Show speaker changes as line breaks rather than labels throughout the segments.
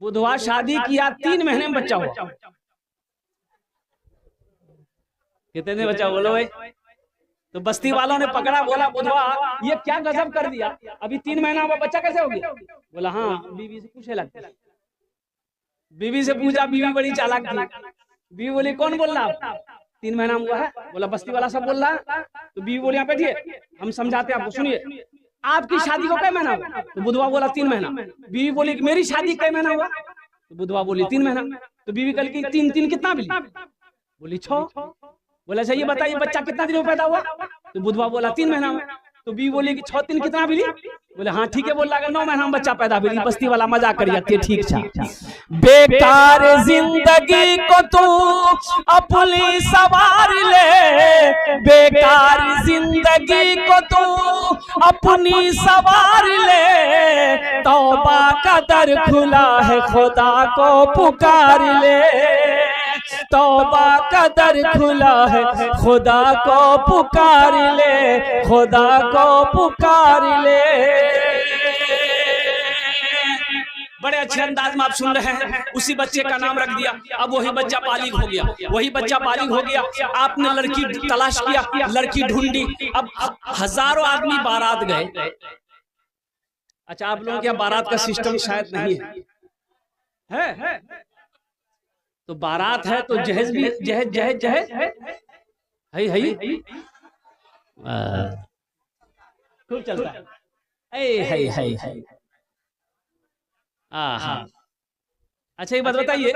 बुधवा शादी किया, 3 महीने में बच्चा हुआ। कितने दिन बच्चा बोलो भाई? तो बस्ती वालों ने पकड़ा, बोला बुधवा ये क्या गजब कर दिया, अभी 3 महीना हुआ बच्चा कैसे हो गया? बोला हाँ, बीवी से पूछे लगता। बीवी से पूछा, बीवी बड़ी चालाक थी। बीवी बोली कौन बोल रहा आप, 3 महीना हुआ है? बोला बस्ती वाला सब बोल रहा है। तो बीवी बोली यहाँ बैठिए, हम समझाते हैं आपको, सुनिए। आपकी शादी को कई महीना हुआ? तो बुधवा बोला 3 महीना। बीवी बोली मेरी शादी कई महीना हुआ? तो बुधवा बोली 3 महीना। तो बीवी कल की 3 कितना मिली? बोली 6। बोला अच्छा ये बताइए बच्चा कितना दिन में पैदा हुआ? तो बुधवा बोला 3 महीना में। तो बीवी बोली कि 6 3 कितना मिली? बोले हाँ ठीक है, बोल रहा 9 महीना में बच्चा पैदा मिली। बस्ती वाला मजाक कर जाती है, ठीक था। बेकार जिंदगी को तू अपनी सवार ले, बेकार जिंदगी को तू अपनी सवार ले, तौबा का दर खुला है खुदा को पुकार ले, तौबा का दर खुला है खुदा को पुकार ले, खुदा को पुकार ले। बड़े अच्छे अंदाज में आप सुन रहे हैं। उसी बच्चे का नाम रख दिया। अब वही बच्चा बालिग हो गया, वही बच्चा बालिग हो गया। आपने लड़की तलाश किया, लड़की ढूंढी। अब हजारों आदमी बारात गए। अच्छा आप लोगों के यहाँ बारात का सिस्टम शायद नहीं है? तो बारात है तो जहेज भी जहेज जहेज जहेज है खूब चलता है। अच्छा ये बात बताइए,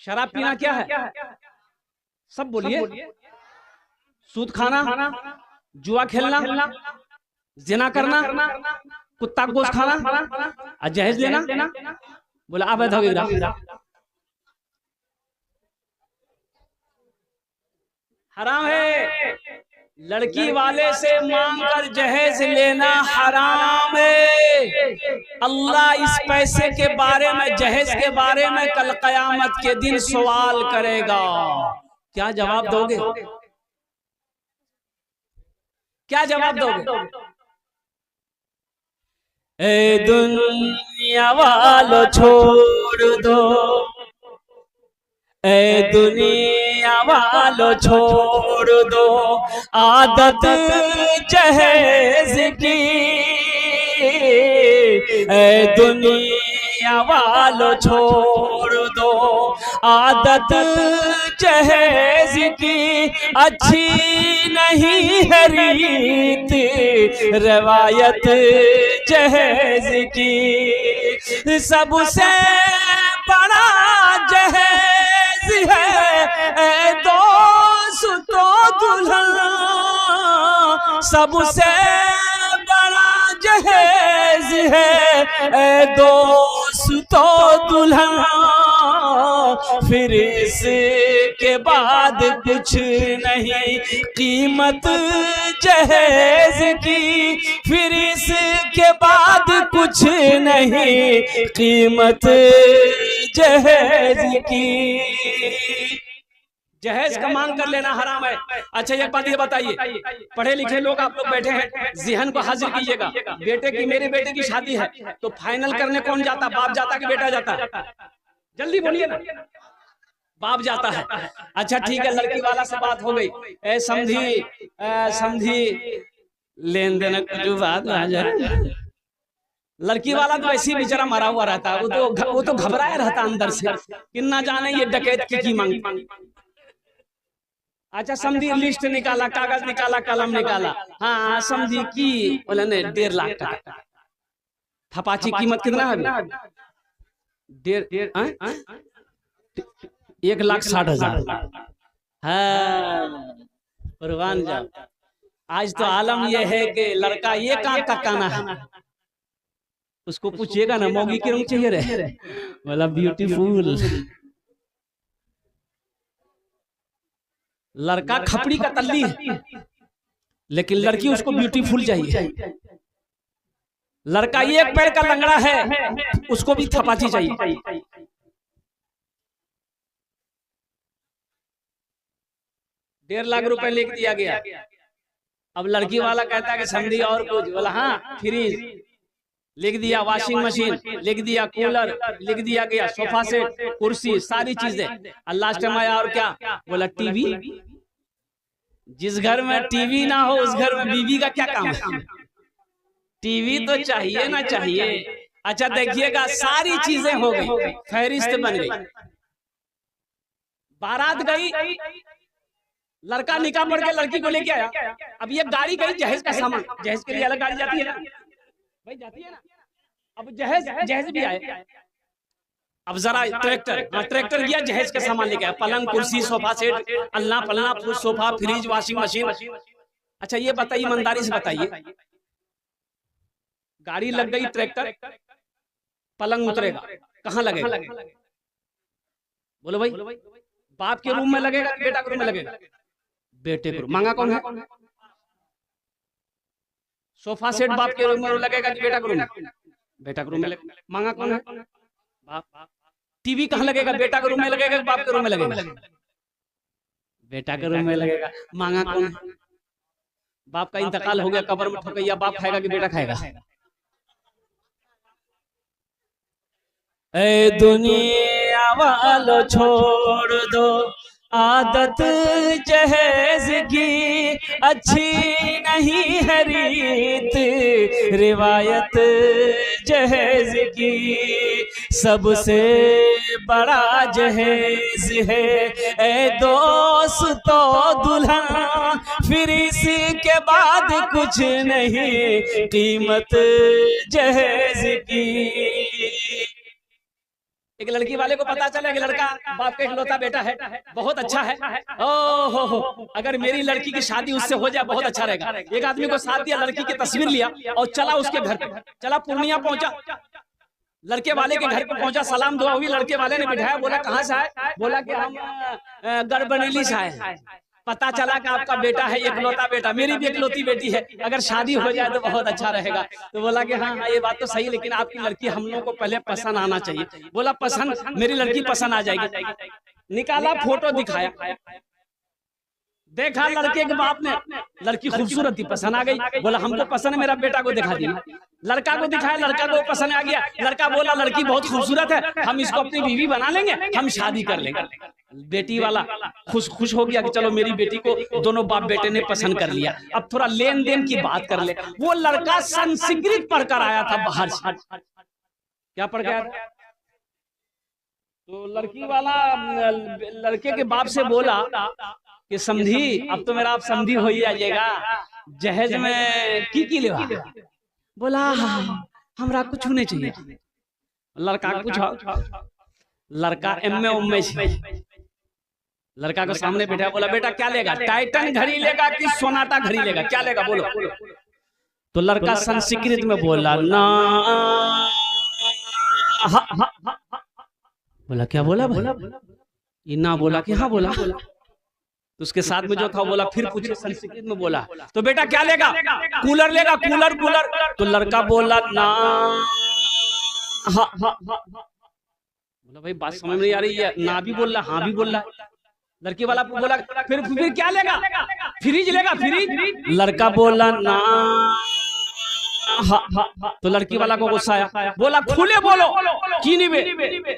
शराब पीना क्या है? सब बोलिए। सूद खाना, जुआ खेलना, जिना करना, कुत्ता का गोश्त खाना और जहेज लेना। बोला आप हराम है। लड़की वाले से मांगकर जहेज लेना हराम है। अल्लाह इस पैसे के बारे में, जहेज के बारे में कल कयामत के दिन सवाल करेगा। क्या जवाब दोगे? क्या जवाब दोगे? ए दुनिया वालों छोड़ दो, ए दुनिया वालों छोड़ दो आदत जहेज की, ए दुनिया वालों छोड़ दो आदत जहेज की। अच्छी नहीं है रीत रवायत जहेज की, सबसे बड़ा जहेज है दोस्तों दुल्हन, सबसे बड़ा जहेज है दोस्तों दुल्हन। फिर इसके बाद कुछ नहीं कीमत जहेज की, फिर इसके बाद कुछ नहीं कीमत जहेज की। जहेज का मांग कर लेना हराम है। अच्छा एक बात ये बताइए, पढ़े लिखे लोग आप लोग बैठे हैं, ज़हन को हाजिर कीजिएगा। बेटे की, मेरे बेटे की शादी है तो फाइनल करने कौन जाता? बाप जाता कि बेटा जाता? जल्दी बोलिए ना। बाप जाता है। अच्छा ठीक है, लड़की वाला से बात हो गई, ए समझी लेन देन कुछ बात आ जाए। लड़की वाला तो ऐसे ही बेचारा मरा हुआ रहता है, वो तो घबराया रहता अंदर से कि ना जाने ये डकैत की मांग। अच्छा समझी लिस्ट निकाला, कागज निकाला, कलम निकाला, हाँ समझी की बोले नहीं 1.5 लाख टका। थपाची कीमत कितना है? 1,60,000। कुर्बान जाओ। आज तो आलम यह है कि लड़का ये काम का काना है, उसको पूछिएगा ना मौगी की रंग चाहिए रे, बोला ब्यूटीफुल। लड़का खपड़ी का तल्ली है लेकिन लड़की उसको ब्यूटीफुल चाहिए। लड़का एक पैर का लंगड़ा है उसको भी थपाची चाहिए। 1.5 लाख रुपए लिख दिया गया। अब लड़की वाला कहता है कि समझी और कुछ, बोला हाँ फ्रीज। लिख दिया वॉशिंग मशीन, लिख दिया कूलर, लिख दिया गया सोफा सेट, कुर्सी, सारी चीजें। लास्ट टाइम आया और क्या बोला, टीवी। जिस घर में टीवी ना हो उस घर में बीवी का क्या काम है? टीवी तो चाहिए ना चाहिए। अच्छा देखिएगा, सारी चीजें हो गई, फहरिस्त बन गई, बारात गई, लड़का निकाह पढ़ के लड़की को लेके आया। अब ये गाड़ी गई जहेज का सामान, जहेज के लिए अलग गाड़ी जाती है ना भाई, जाती है ना। अब जहेज भी आए। अब जरा ट्रैक्टर गया, जहेज के सामान लेके आया, पलंग, कुर्सी, सोफा सेट, अल्लाह पल्ला, सोफा, फ्रिज, वॉशिंग मशीन। अच्छा ये बताइए, ईमानदारी से बताइए, गाड़ी लग गई, ट्रैक्टर, पलंग उतरेगा कहाँ लगेगा? बोलो भाई, बाप के रूम में लगेगा, बेटा के रूम में लगेगा? बेटे को। मांगा कौन है? सोफा सेट बाप के रूम में लगेगा कि बेटा के रूम में? बेटा के रूम में लगेगा। मांगा कौन है? बाप। टीवी कहाँ लगेगा? बेटा के रूम में लगेगा कि बाप के रूम में लगेगा? बेटा के रूम में लगेगा। मांगा कौन है? बाप का इंतकाल हो गया, कब्र में ठोकैया, बाप खाएगा कि बेटा खाएगा? ए दुनिया वालों छोड़ दो आदत जहेज की, अच्छी नहीं है रीत रिवायत जहेज की। सबसे बड़ा जहेज है ए दोस्तों दुल्हन, फिर इसके बाद कुछ नहीं कीमत जहेज की। एक लड़की वाले को पता चला कि लड़का बाप का इकलौता बेटा है, बहुत अच्छा है, ओ हो, अगर मेरी लड़की की शादी उससे हो जाए बहुत अच्छा रहेगा। एक आदमी को साथ दिया, लड़की की तस्वीर लिया और चला उसके घर पे, चला पूर्णिया पहुंचा, लड़के वाले के घर पे पहुंचा, सलाम दुआ हुई, लड़के वाले ने बिठाया, बोला कहाँ से आए? बोला कि हम गढ़बरेली से आए। पता चला कि आपका बेटा है, इकलौता बेटा, मेरी भी इकलौती बेटी है, अगर शादी हो जाए तो बहुत अच्छा रहेगा। तो बोला कि हाँ ये बात तो सही, लेकिन आपकी लड़की हम लोग को पहले पसंद आना चाहिए। बोला पसंद, मेरी लड़की पसंद आ जाएगी। निकाला, फोटो दिखाया, देखा लड़के के बाप ने, लड़की खूबसूरत थी, पसंद आ गई। बोला हमको पसंद है, मेरा बेटा को दिखा दिया। लड़का को दिखाया, लड़का को पसंद आ गया। लड़का बोला लड़की बहुत खूबसूरत है, हम इसको अपनी बीवी बना लेंगे, हम शादी कर लेंगे। बेटी वाला खुश हो गया कि चलो मेरी बेटी को दोनों बाप बेटे ने पसंद कर लिया। अब थोड़ा लेन देन की बात कर ले। वो लड़का संस्कृत पढ़कर आया था बाहर से। क्या पढ़ गया था? तो लड़की वाला लड़के के बाप से बोला कि समझी, अब तो मेरा आप समझी हो ही जाइएगा, जहेज में की लेवा? बोला हमरा कुछ नहीं चाहिए। लड़का पूछा, लड़का एम.ए. उम्मे लड़का को सामने बैठा, बोला बेटा क्या लेगा? टाइटन घड़ी लेगा कि सोनाटा घड़ी लेगा? क्या लेगा बोलो? तो लड़का संस्कृत में बोला ना। बोला क्या बोला? ये ना बोला कि हाँ बोला। तो उसके साथ में जो था बोला, फिर पूछे संस्कृत में बोला, तो बेटा क्या लेगा? कूलर लेगा? कूलर। तो लड़का बोला ना। बोला भाई बात समझ में नहीं आ रही है, ना भी बोल रहा हाँ भी बोल रहा। लड़की वाला बोला फिर क्या लेगा? फ्रिज लेगा? फ्रिज। लड़का बोला ना। तो लड़की वाला को गुस्सा आया, बोला खुले बोलो की नहीं,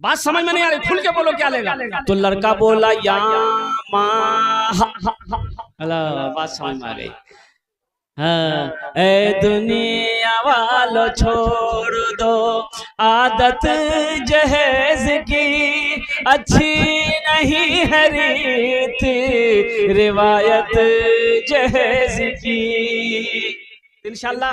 बात समझ में नहीं आ रही, खुल के बोलो क्या लेगा? तो लड़का बोला या बात समझ में आ गई। ए दुनिया वालों छोड़ दो आदत जहेज की, अच्छी नहीं है रीत रिवायत जहेज की। इंशाल्लाह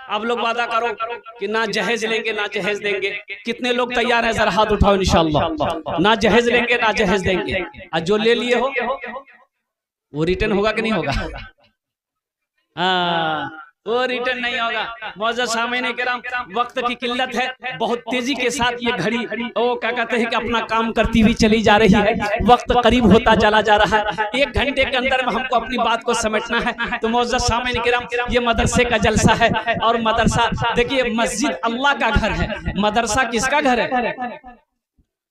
आप लोग वादा करो कि ना जहेज लेंगे ना जहेज देंगे। कितने लोग तैयार हैं? जरा हाथ उठाओ। इंशाल्लाह ना जहेज लेंगे ना जहेज देंगे। और जो ले लिए हो वो रिटर्न होगा कि नहीं होगा? हाँ वो रिटर्न नहीं होगा। मौजूद सामने किराम, वक्त की किल्लत है, बहुत तेजी के साथ ये घड़ी ओ क्या कहते हैं कि अपना काम करती हुई चली जा रही है। वक्त करीब होता चला जा रहा है। 1 घंटे के अंदर में हमको अपनी बात को समेटना है। तो मौजूद सामने किराम, ये मदरसे का जलसा है। और मदरसा देखिए, मस्जिद अल्लाह का घर है, मदरसा किसका घर है?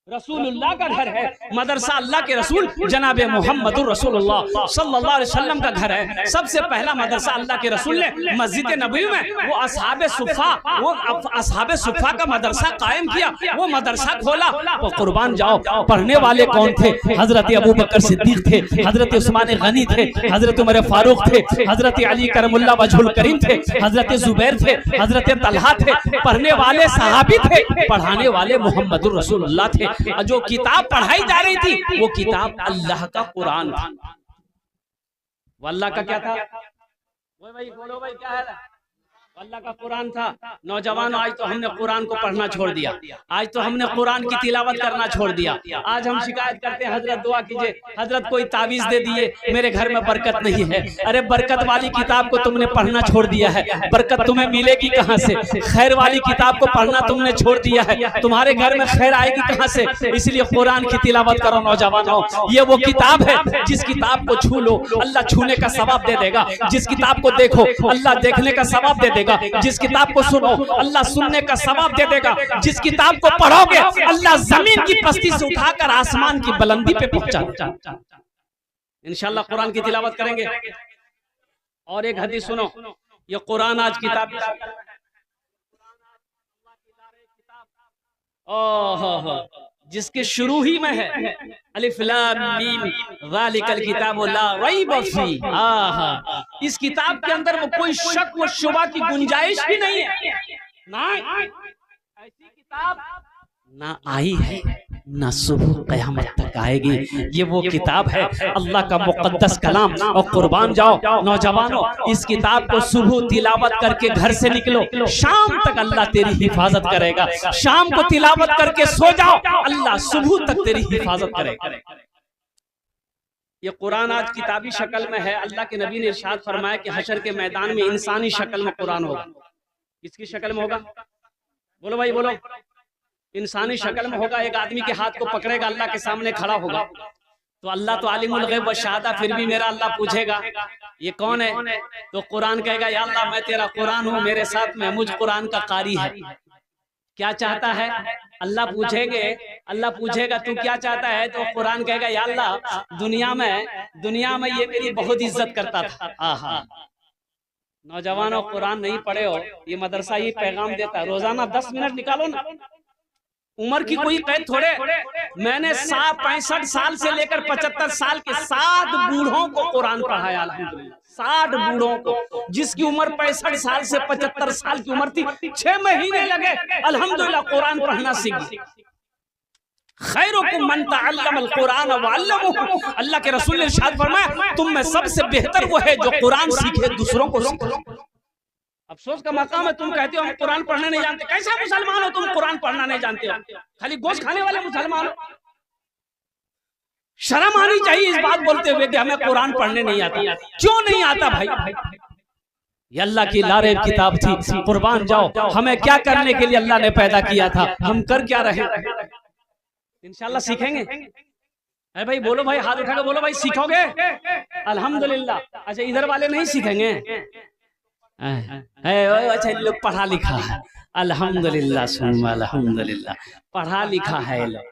रसूलुल्लाह का घर है, मदरसा अल्लाह के रसूल जनाब मोहम्मदुर रसूलुल्लाह सल्लल्लाहु अलैहि वसल्लम का घर है। सबसे पहला मदरसा अल्लाह के रसूल ने मस्जिद नबवी में वो असहाबे सुफ़ा का मदरसा कायम किया, वो मदरसा खोला। तो कुर्बान जाओ, पढ़ने वाले कौन थे? हजरत अबू बकर सिद्दीक थे, हजरत उस्मान गनी थे, हजरत उमर फारूक थे, हजरत अली करमुल्लाह वजहुल करीम थे, हजरत जुबैर थे, हजरत तलहा थे। पढ़ने वाले सहाबी थे, पढ़ाने वाले मोहम्मदुर रसूलुल्लाह थे। जो किताब पढ़ाई जा रही थी वो किताब अल्लाह का कुरान था। वो अल्लाह का क्या था? वो भाई बोलो भाई, क्या है? अल्लाह का कुरान था। नौजवानों, आज तो हमने कुरान को पढ़ना छोड़ दिया, आज तो हमने कुरान की तिलावत करना छोड़ दिया। आज हम शिकायत करते हैं, हजरत दुआ कीजिए, हजरत कोई तावीज दे दिए, मेरे घर में बरकत नहीं है। अरे बरकत वाली किताब को तुमने पढ़ना छोड़ दिया है, बरकत तुम्हें मिलेगी कहाँ से? खैर वाली किताब को पढ़ना तुमने छोड़ दिया है, तुम्हारे घर में खैर आएगी कहाँ से? इसलिए कुरान की तिलावत करो नौजवानों। ये वो किताब है जिस किताब को छू लो अल्लाह छूने का सवाब दे देगा, जिस किताब को देखो अल्लाह देखने का सवाब दे देगा, जिस किताब को सुनो अल्लाह सुनने का सवाब दे देगा, जिस किताब को पढ़ोगे अल्लाह जमीन की पस्ती से उठाकर आसमान की बुलंदी पे पहुंचा देगा। इंशाअल्लाह कुरान की तिलावत करेंगे। और एक हदीस सुनो, ये कुरान आज किताब जिसके शुरू ही में है अलिफ लाम मीम ज़ालिकल किताबु ला रैब फी। इस किताब के अंदर वो कोई शक व शुबा की गुंजाइश ही नहीं है। ना ऐसी किताब ना आई है, ना सुबह क़यामत तक आएगी। ये वो किताब है, अल्लाह का मुक़द्दस कलाम। और कुर्बान जाओ नौजवानों, इस किताब को सुबह तिलावत करके घर से निकलो, शाम तक अल्लाह तेरी हिफाजत करेगा। शाम को तिलावत करके सो जाओ, अल्लाह सुबह तक तेरी हिफाजत करेगा। ये कुरान आज किताबी शक्ल में है। अल्लाह के नबी ने इरशाद फरमाया कि हशर के मैदान में इंसानी शक्ल में कुरान होगा। किसकी शक्ल में होगा? बोलो भाई बोलो। इंसानी शक्ल में होगा। एक आदमी के हाथ को पकड़ेगा, अल्लाह के सामने खड़ा होगा। तो अल्लाह तो आलिमुल गैब व शहादा, फिर भी मेरा अल्लाह पूछेगा ये कौन है? तो कुरान कहेगा या अल्लाह मैं तेरा कुरान हूँ, मेरे साथ महमूद कुरान का कारी है। क्या चाहता है? अल्लाह पूछेगा तू क्या चाहता है? तो कुरान कहेगा या अल्लाह दुनिया में ये मेरी बहुत इज्जत करता था। आहा नौजवानों, कुरान नहीं पढ़े हो, ये मदरसा ही पैगाम देता है। रोजाना 10 मिनट निकालो ना। उम्र की कोई कैद थोड़े। मैंने 65 साल से लेकर 75 साल के 7 बूढ़ों को कुरान पढ़ाया अल्हम्दुलिल्लाह। 60 बूढ़ों को, जिसकी उम्र 65 साल से 75 साल की उम्र थी, 6 महीने लगे अल्हम्दुलिल्लाह कुरान पढ़ना सीख गए। खैरुकुम मन तअल्लमल कुरान व अल्लमहु। अल्लाह के रसूल ने इरशाद फरमाया तुम में सबसे बेहतर वो है जो कुरान सीखे दूसरों को सिखाए। अफसोस का मकाम है, तुम कहते हो हम कुरान पढ़ने नहीं जानते। कैसा मुसलमान हो तुम, कुरान पढ़ना नहीं जानते हो? खाली गोश्त खाने वाले मुसलमान हो। शर्म आनी चाहिए इस बात बोलते हुए कि हमें कुरान पढ़ने नहीं आता। क्यों नहीं आता भाई? ये अल्लाह की लारेब किताब थी। कुर्बान जाओ, हमें क्या करने के लिए अल्लाह ने पैदा किया था, हम कर क्या रहे? इंशाल्लाह सीखेंगे। अरे भाई बोलो भाई, हाथ उठा के बोलो भाई, सीखोगे? अल्हम्दुलिल्लाह। अच्छा इधर वाले नहीं सीखेंगे? अच्छा लोग पढ़ा लिखा है, अल्हम्दुलिल्लाह सुम्मा अल्हम्दुलिल्लाह। पढ़ा लिखा है लोग,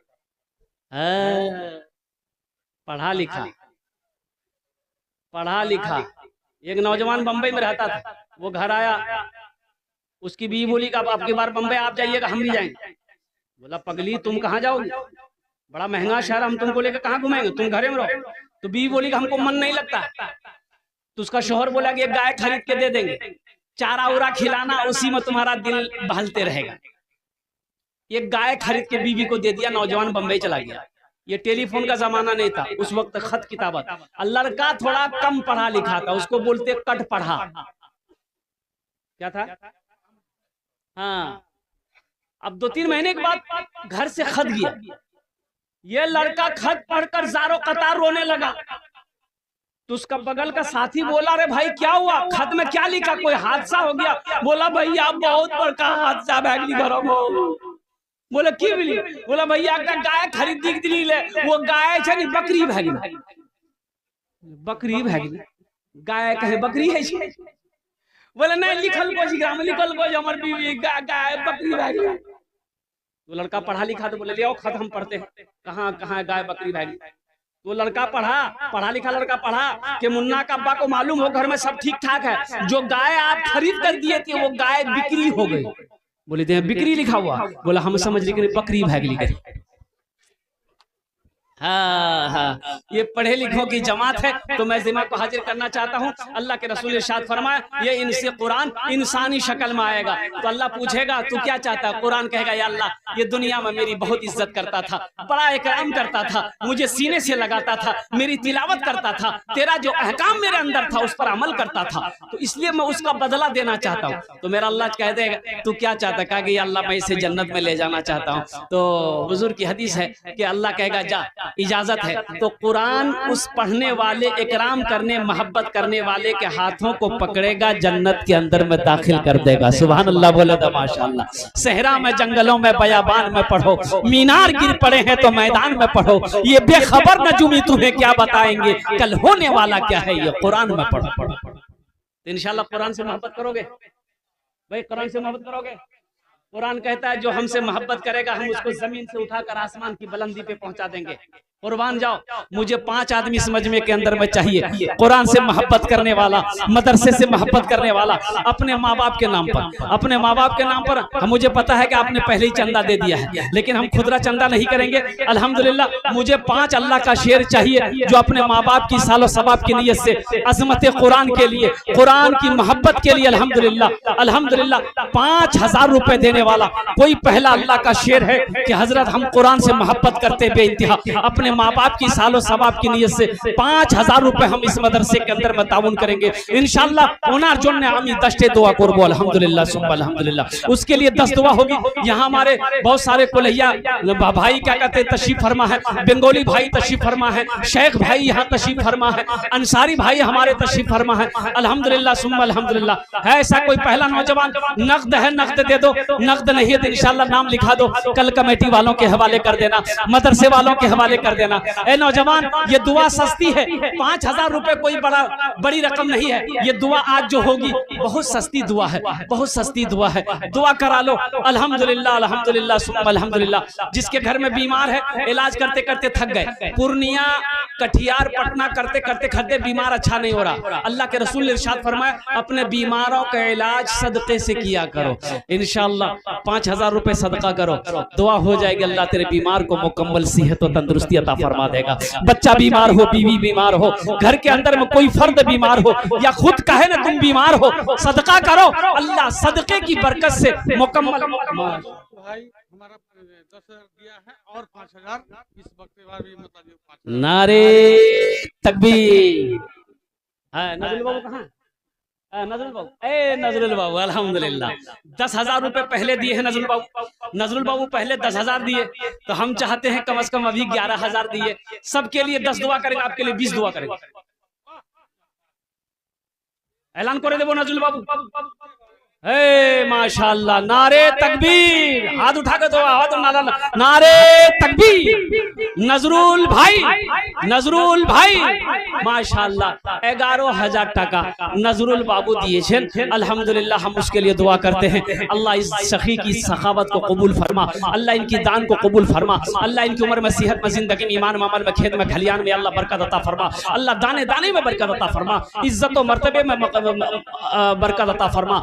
पढ़ा लिखा। एक नौजवान बंबई में रहता था, वो घर आया, उसकी बीवी बोली कि आपकी बार बंबई आप जाइएगा, हम भी जाएंगे। बोला पगली तुम कहाँ जाओगी, बड़ा महंगा शहर, हम तुमको लेकर कहाँ घुमाएंगे, तुम घरे में रहो। तो बीवी बोली कि हमको मन नहीं लगता। तो उसका शोहर बोला कि एक गाय खरीद के दे देंगे, चारा उरा खिलाना, उसी में तुम्हारा दिल बहलते रहेगा। एक गाय खरीद के बीवी को दे दिया, नौजवान बंबई चला गया। ये टेलीफोन का जमाना नहीं था उस वक्त, खत किताबत। लड़का थोड़ा कम पढ़ा लिखा था, उसको बोलते कट पढ़ा। क्या था? हाँ। अब 2-3 महीने के बाद घर से खत गया। ये लड़का खत पढ़कर ज़ारो कतार रोने लगा। तो उसका बगल का साथी बोला अरे भाई क्या हुआ, खत में क्या लिखा, कोई हादसा हो गया? बोला भैया बहुत बड़का हादसा भैगली घरों में। बोले की मिली? बोला भैया का गाय खरीदी दिली ले, वो गाय छनी बकरी भैगली। बकरी भैगली, गाय कहे बकरी है? बोले नहीं लिखल को, लिखल को हमर बीवी गाय बकरी भैगली। तो लड़का पढ़ा लिखा, तो बोले ले आओ खत हम पढ़ते हैं, कहाँ कहाँ है गाय बकरी भैंस। तो लड़का पढ़ा लिखा लड़का पढ़ा कि मुन्ना का अब्बा को मालूम हो घर में सब ठीक ठाक है, जो गाय आप खरीद कर दिए थे वो गाय बिक्री हो गई। बोले थे बिक्री लिखा हुआ, बोला हम समझ रहे बकरी भागली गई। हाँ हाँ, ये पढ़े लिखों की जमात है। तो मैं जिम्मा को हाजिर करना चाहता हूँ। अल्लाह के रसूल इरशाद फरमाया ये इनसे कुरान इंसानी शक्ल में आएगा। तो अल्लाह पूछेगा तू क्या चाहता है? कुरान कहेगा या अल्लाह ये दुनिया में मेरी बहुत इज्जत करता था, बड़ा इकराम करता था, मुझे सीने से लगाता था, मेरी तिलावत करता था, तेरा जो अहकाम मेरे अंदर था उस पर अमल करता था, तो इसलिए मैं उसका बदला देना चाहता हूँ। तो मेरा अल्लाह कह देगा तू क्या चाहता? कहा कि अल्लाह मैं इसे जन्नत में ले जाना चाहता हूँ। तो हुजूर की हदीस है कि अल्लाह कहेगा जा, इजाजत है। तो कुरान उस पढ़ने वाले, इकराम करने, मोहब्बत करने वाले के हाथों को पकड़ेगा, जन्नत के अंदर में दाखिल कर देगा। सुभान अल्लाह बोले तो माशाअल्लाह। सहरा में, जंगलों में, बयाबान में पढ़ो, मीनार गिर पड़े हैं तो मैदान में पढ़ो, ये बेखबर नजूमी तुम्हें क्या बताएंगे, कल होने वाला क्या है, ये कुरान में पढ़ो। तो इंशाल्लाह कुरान से मोहब्बत करोगे भाई, कुरान से मोहब्बत करोगे। कुरान कहता है जो हमसे मोहब्बत करेगा हम उसको जमीन से उठाकर आसमान की बुलंदी पे पहुंचा देंगे। कुर्बान जाओ, मुझे 5 आदमी इस मजमे के अंदर में चाहिए, कुरान से मोहब्बत करने वाला, मदरसे से मोहब्बत करने वाला, अपने माँ बाप के नाम पर, अपने माँ बाप के नाम पर। मुझे पता है कि आपने पहले ही चंदा दे दिया है, लेकिन हम खुदरा चंदा नहीं करेंगे। अल्हम्दुलिल्लाह मुझे 5 अल्लाह का शेर चाहिए जो अपने माँ बाप की सालो सवाब की नीयत से अजमत कुरान के लिए, कुरान की मोहब्बत के लिए अल्हम्दुलिल्लाह अल्हम्दुलिल्लाह 5000 रुपए देने वाला कोई पहला अल्लाह का शेर है कि हजरत हम कुरान से मोहब्बत करते बेइंतहा, अपने माँ बाप की सालो सवाब की नीयत से 5000 रुपए हम इस मदरसे के अंदर में ताउन करेंगे इंशाअल्लाह। ओनार जोन ने आमी दस्ते दुआ करबो अल्हम्दुलिल्लाह सुम्मा अल्हम्दुलिल्लाह। उसके लिए 10 दुआ होगी। यहाँ हमारे बहुत सारे कुलैया भाई क्या कहते हैं तशरीफ फरमा है, बंगाली भाई तशरीफ फरमा है, शेख भाई यहाँ तशरीफ फरमा है, अंसारी भाई हमारे तशरीफ फरमा है अल्हम्दुलिल्लाह सुम्मा अल्हम्दुलिल्लाह। है ऐसा कोई पहला नौजवान? नकद है, नकद दे दो, नकद नहीं है तो इंशाअल्लाह नाम लिखा दो, कल कमेटी वालों के हवाले कर देना, मदरसे वालों के हवाले कर देना। ए नौजवान, ये दुआ सस्ती है, 5000 रुपए कोई बड़ी रकम नहीं है। ये दुआ आज जो होगी बहुत सस्ती दुआ है, बहुत सस्ती दुआ है, दुआ करा लो अल्हम्दुलिल्लाह अल्हम्दुलिल्लाह सुम्मा अल्हम्दुलिल्लाह। जिसके घर में बीमार है, इलाज करते करते थक गए, पूर्णिया, कटिहार, पटना करते करते खद्दे बीमार अच्छा नहीं हो रहा, अल्लाह के रसूल ने इरशाद फरमाया अपने बीमारों का इलाज सदके से किया करो। इंशाअल्लाह 5000 रुपए सदका करो, दुआ हो जाएगी, अल्लाह तेरे बीमार को मुकम्मल सेहत और तंदुरुस्ती अता फरमा देगा। बच्चा बीमार हो, बीवी बीमार हो, घर के अंदर में कोई फर्द बीमार हो या खुद कहे ना तुम बीमार हो, सदका करो, अल्लाह सदके की बरकत से मुकम्मल।
भाई हमारा 10,000 दिया है और 5000 इस वक्त भी मतलब
नारे तकबीर। नजरुल बाबू कहाँ? नजरुल बाबू, ए नजरुल बाबू अल्हम्दुलिल्लाह 10,000 रुपए पहले दिए हैं नजरुल बाबू। नजरुल बाबू पहले 10,000 दिए, तो हम चाहते हैं कम से कम अभी 11,000 दिए। सबके लिए 10 दुआ करेंगे, आपके लिए 20 दुआ करेंगे। ऐलान करे देवो नजरुल बाबू। हे माशाअल्लाह, नारे तकबीर, हाथ उठा के दो, हाथ नारे तकबीर। नजरुल भाई, नजरुल भाई माशाअल्लाह 11,000 टाका नजरुल बाबू दिए। अल्हम्दुलिल्लाह हम उसके लिए दुआ करते हैं, अल्लाह इस सखी की सखावत को कबूल फरमा, अल्लाह इनकी दान को कबूल फरमा, अल्लाह इनकी उम्र में, सेहत में, जिंदगी में, ईमान में, अमल में, खेत में, खलियान में अल्लाह बरकत अता फरमा, अल्लाह दाने दाने में बरकत अता फरमा, इज्जत और मर्तबे में बरकत अता फरमा,